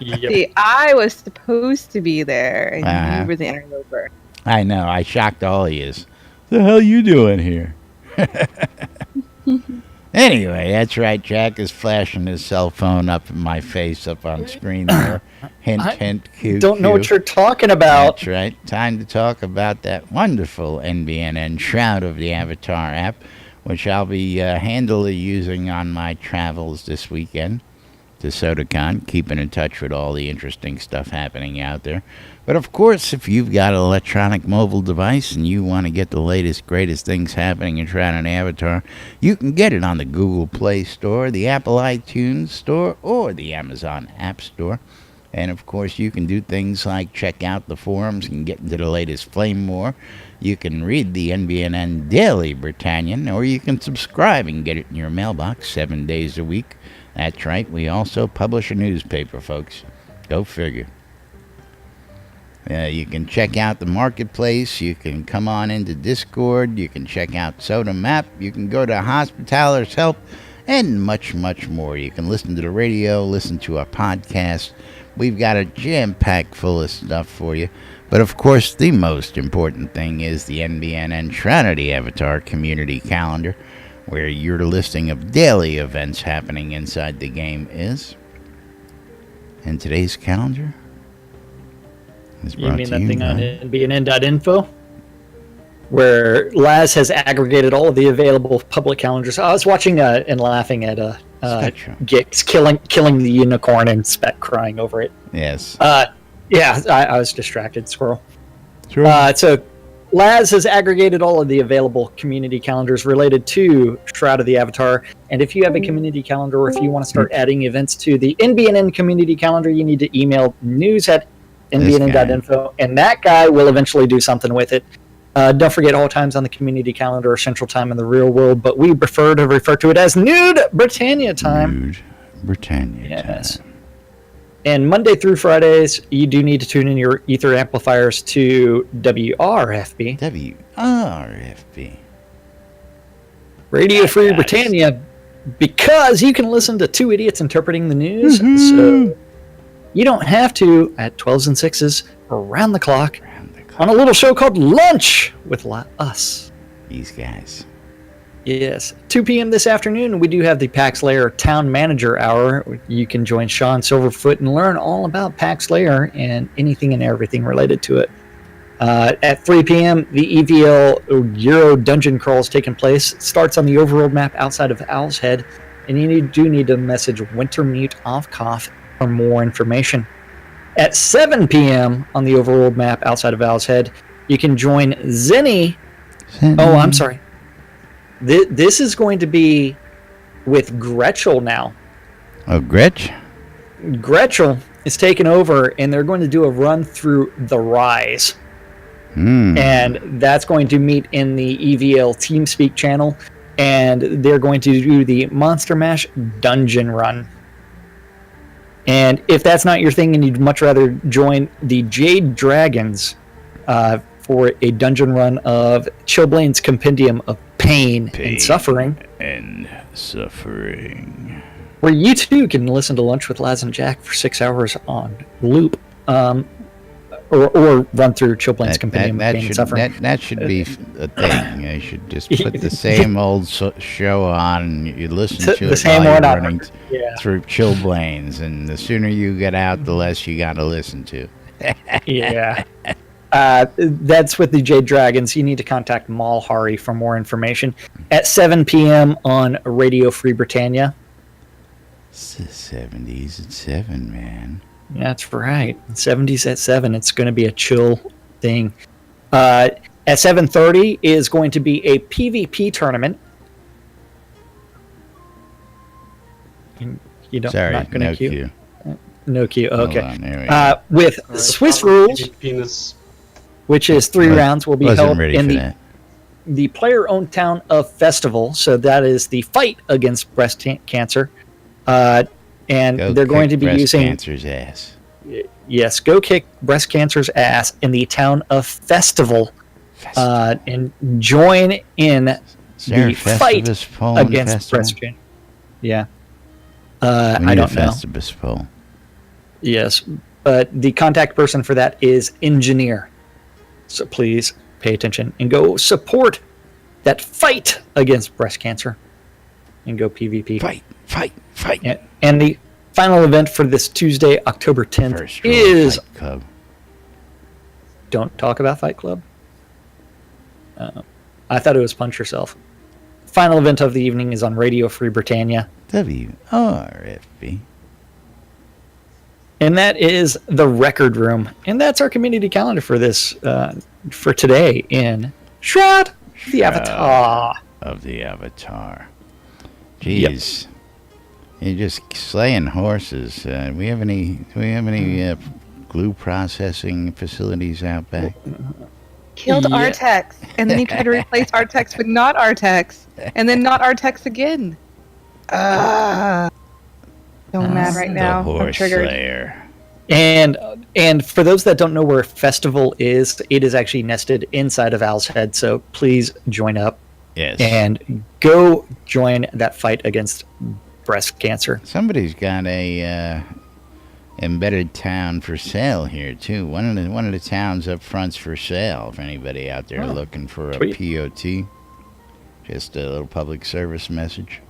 See, I was supposed to be there, and you were the interloper. I know. I shocked all of yous. The hell you doing here? Anyway, that's right. Jack is flashing his cell phone up in my face up on screen there. Hint, hint, cue, Don't know cue. what you're talking about. That's right. Time to talk about that wonderful NBNN Shroud of the Avatar app, which I'll be handily using on my travels this weekend to SodaCon, keeping in touch with all the interesting stuff happening out there. But of course, if you've got an electronic mobile device and you want to get the latest, greatest things happening in Shroud and Avatar, you can get it on the Google Play Store, the Apple iTunes Store, or the Amazon App Store. And of course, you can do things like check out the forums and get into the latest Flame War. You can read the NBNN Daily Britannian, or you can subscribe and get it in your mailbox 7 days a week. That's right, we also publish a newspaper, folks. Go figure. You can check out the marketplace. You can come on into Discord. You can check out Soda Map. You can go to Hospitaler's Help, and much, much more. You can listen to the radio, listen to our podcast. We've got a jam-packed full of stuff for you. But, of course, the most important thing is the NBNN Shroud of the Avatar community calendar, where your listing of daily events happening inside the game is. And today's calendar is You brought mean to that you thing on by- NBNN.info? Where Laz has aggregated all of the available public calendars. I was watching and laughing at Spectrum. Gix killing the unicorn and Spec crying over it. Yes. Yeah, I was distracted, squirrel. Sure. So Laz has aggregated all of the available community calendars related to Shroud of the Avatar. And if you have a community calendar, or if you want to start adding events to the NBNN community calendar, you need to email news@nbnn.info, and that guy will eventually do something with it. Don't forget, all times on the community calendar are Central Time in the real world, but we prefer to refer to it as Nude Britannia Time. Nude Britannia Yes. time. And Monday through Fridays, you do need to tune in your ether amplifiers to WRFB, WRFB. Radio Free Britannia, because you can listen to two idiots interpreting the news. Mm-hmm. So you don't have to at 12s and 6s around the clock Round the clock. on a little show called Lunch with us. These guys. Yes, 2 p.m. this afternoon, we do have the PAX Layer Town Manager Hour. You can join Sean Silverfoot and learn all about PAX Layer and anything and everything related to it. At 3 p.m., the EVL Euro Dungeon Crawl is taking place. It starts on the overworld map outside of Owl's Head, and you do need to message Wintermute off Cough for more information. At 7 p.m. on the overworld map outside of Owl's Head, you can join Zenny. Oh, I'm sorry. This is going to be with Gretchel now. Oh, Gretch? Gretchel is taking over, and they're going to do a run through The Rise. Hmm. And that's going to meet in the EVL TeamSpeak channel, and they're going to do the Monster Mash Dungeon Run. And if that's not your thing and you'd much rather join the Jade Dragons for a dungeon run of Chillblade's Compendium of Pain and Suffering, And suffering. where you too can listen to Lunch with Laz and Jack for 6 hours on loop, or run through Chillblade's Compendium of Pain and Suffering. That should be a thing. You should just put the same old show on, and you listen to The it same while one you're on- running Yeah. through Chillblains, and the sooner you get out, the less you got to listen to. Yeah. That's with the Jade Dragons. You need to contact Mal Hari for more information. At 7 p.m. on Radio Free Britannia. It's the 70s at 7, man. That's right. 70s at 7. It's going to be a chill thing. At 7:30 is going to be a PvP tournament. You don't, Sorry, not going to no queue? cue. No queue. Hold Okay. on, there we go. With Swiss rules, Penis. which is 3 rounds, will be Wasn't held ready in for the that. the player-owned town of Festival. So that is the fight against breast cancer, and Go they're going kick to be breast using cancer's ass. yes, go kick breast cancer's ass in the town of Festival, and join in Is there the a fight Festivus poll in against Festival? breast cancer. Yeah, We I need don't a know. Festivus poll. Yes, but the contact person for that is Engineer. So please pay attention and go support that fight against breast cancer and go PvP. Fight, fight, fight. Yeah, and the final event for this Tuesday, October 10th, First rule of is Fight Club. Don't Talk About Fight Club. I thought it was Punch Yourself. Final event of the evening is on Radio Free Britannia, WRFB. and that is the Record Room. And that's our community calendar for this, for today in Shroud the Avatar. Of the Avatar. Jeez. You're just slaying horses. Do we have any glue processing facilities out back? Killed Yeah. Artex, and then he tried to replace Artex with not Artex, and then not Artex again. So mad right now. The I'm horse triggered. slayer. And for those that don't know where Festival is, it is actually nested inside of Owl's Head. So please join up Yes. and go join that fight against breast cancer. Somebody's got a embedded town for sale here too. One of the towns up front's for sale. If anybody out there looking for a sweet. POT, just a little public service message.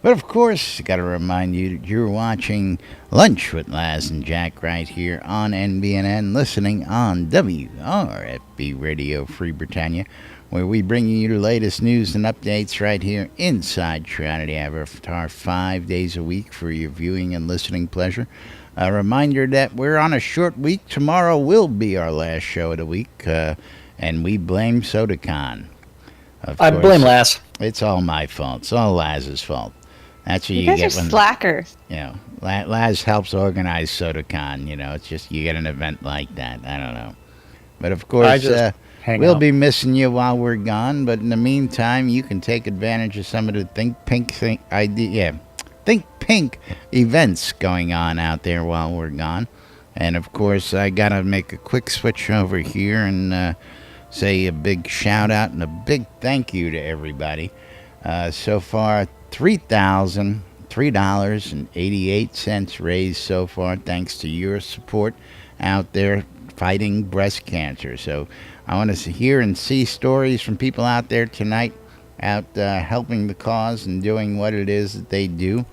But of course, got to remind you that you're watching Lunch with Laz and Jack right here on NBNN, listening on WRFB Radio Free Britannia, where we bring you the latest news and updates right here inside Shroud Avatar 5 days a week for your viewing and listening pleasure. A reminder that we're on a short week. Tomorrow will be our last show of the week, and we blame SodaCon. I blame Lass. It's all my fault. It's all Laz's fault. That's what You you guys get are when slackers. Laz helps organize SodaCon. It's just you get an event like that. I don't know, but of course Hang we'll out. be missing you while we're gone. But in the meantime, you can take advantage of some of the Think Pink events going on out there while we're gone. And of course, I gotta make a quick switch over here and say a big shout out and a big thank you to everybody. So far, $3,003.88 raised so far, thanks to your support out there fighting breast cancer. So I want to hear and see stories from people out there tonight, out helping the cause and doing what it is that they do,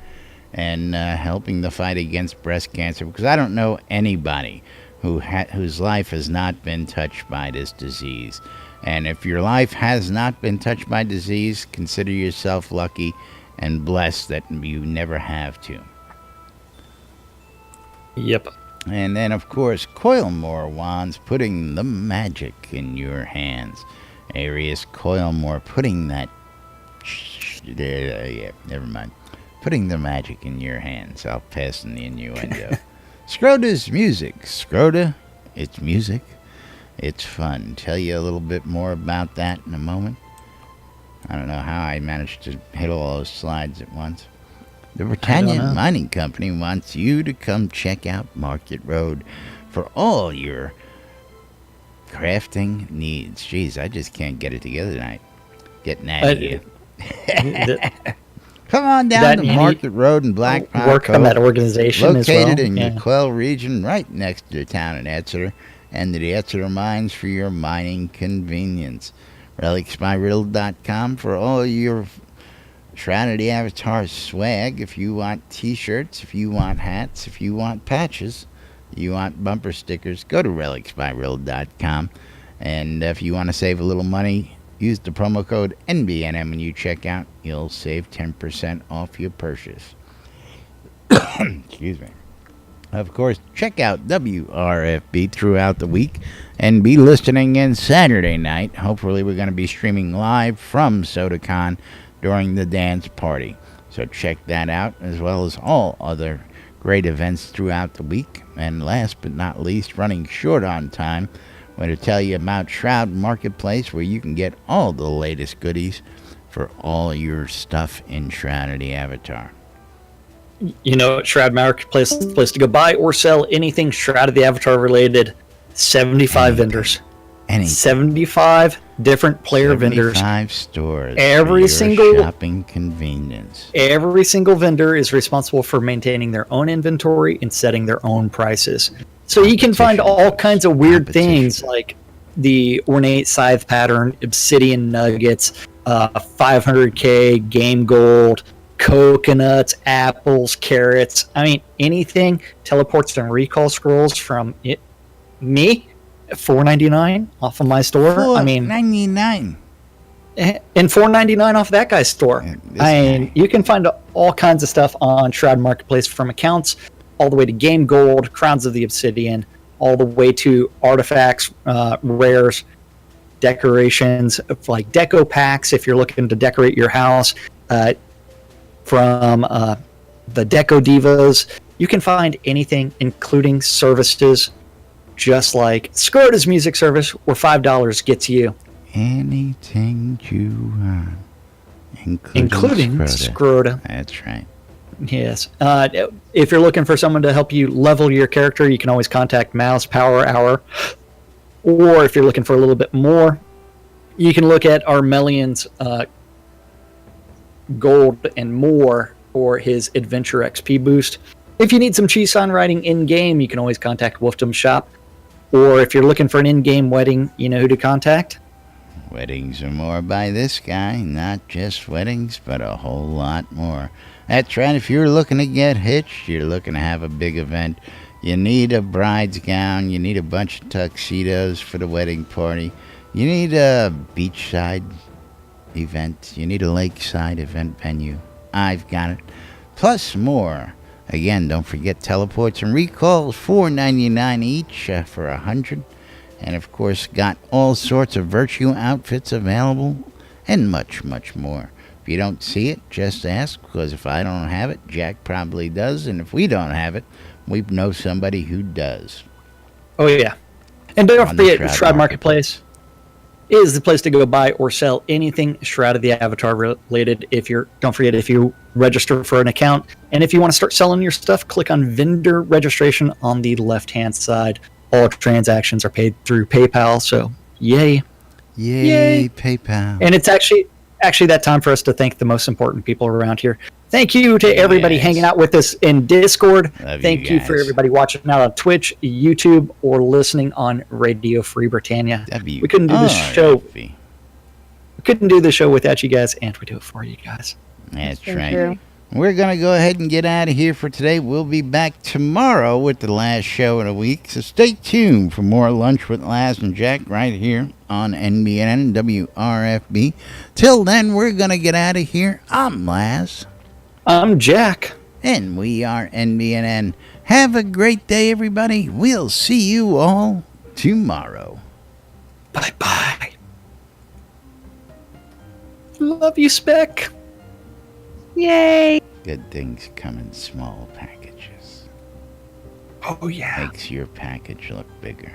and helping the fight against breast cancer. Because I don't know anybody whose life has not been touched by this disease. And if your life has not been touched by disease, consider yourself lucky and blessed that you never have to. Yep. And then, of course, Coilmore Wands, putting the magic in your hands. Arius Coilmore, putting that... never mind. Putting the magic in your hands. I'll pass in the innuendo. Scroda's music. Scroda, it's music. It's fun. Tell you a little bit more about that in a moment. I don't know how I managed to hit all those slides at once. The Britannia Mining Company wants you to come check out Market Road for all your crafting needs. Jeez, I just can't get it together tonight. Getting out of here. Come on down to Market Road in Black Rock. Work on that organization as well. Located in your Quell region, right next to the town of Exeter and to the Exeter Mines for your mining convenience. RelicsbyRiddle.com for all your Shroud of the Avatar swag. If you want t-shirts, if you want hats, if you want patches, you want bumper stickers, go to RelicsbyRiddle.com. And if you want to save a little money, use the promo code NBNN when you check out. You'll save 10% off your purchase. Excuse me. Of course, check out WRFB throughout the week and be listening in Saturday night. Hopefully, we're going to be streaming live from SodaCon during the dance party. So check that out, as well as all other great events throughout the week. And last but not least, running short on time, I'm going to tell you about Shroud Marketplace, where you can get all the latest goodies for all your stuff in Shroud of the Avatar. Shroud Marketplace is the place to go buy or sell anything Shroud of the Avatar related. 75 vendors. 75 different player vendors. 75 stores. Every for your single shopping convenience. Every single vendor is responsible for maintaining their own inventory and setting their own prices. So you can find all kinds of weird things like the ornate scythe pattern, obsidian nuggets, 500k game gold, coconuts, apples, carrots. I mean, anything. Teleports and recall scrolls from me, $4.99 off of my store. $4.99. And $4.99 off that guy's store. You can find all kinds of stuff on Shroud Marketplace, from accounts all the way to game gold, crowns of the obsidian, all the way to artifacts, rares, decorations, like deco packs if you're looking to decorate your house. from the Deco Divas. You can find anything, including services, just like Skirta's music service, where $5 gets you. Anything you want, Including Skirta. That's right. Yes. If you're looking for someone to help you level your character, you can always contact Mouse Power Hour. Or if you're looking for a little bit more, you can look at Armelian's gold and more for his Adventure XP boost. If you need some cheese sign writing in-game, you can always contact Wolfdom Shop. Or if you're looking for an in-game wedding, you know who to contact? Weddings are more by this guy. Not just weddings, but a whole lot more. That's right. If you're looking to get hitched, you're looking to have a big event, you need a bride's gown, you need a bunch of tuxedos for the wedding party, you need a beachside event, you need a lakeside event venue, I've got it. Plus more. Again, don't forget teleports and recalls, $4.99 each for 100. And of course, got all sorts of virtue outfits available and much, much more. If you don't see it, just ask, because if I don't have it, Jack probably does. And if we don't have it, we know somebody who does. Oh, yeah. And don't On the forget, Shroud Shroud Marketplace is the place to go buy or sell anything Shroud of the Avatar related. Don't forget, if you register for an account, and if you want to start selling your stuff, click on vendor registration on the left-hand side. All transactions are paid through PayPal, so yay. Yay, PayPal. And it's actually that time for us to thank the most important people around here. Thank you to everybody hanging out with us in Discord. Thank you for everybody watching out on Twitch, YouTube, or listening on Radio Free Britannia. We couldn't do this show. We couldn't do the show without you guys, and we do it for you guys. That's right. We're going to go ahead and get out of here for today. We'll be back tomorrow with the last show of the week. So stay tuned for more Lunch with Laz and Jack right here on NBNN WRFB. Till then, we're going to get out of here. I'm Laz. I'm Jack. And we are NBNN. Have a great day, everybody. We'll see you all tomorrow. Bye-bye. Love you, Spec. Yay! Good things come in small packages. Oh, yeah. Makes your package look bigger.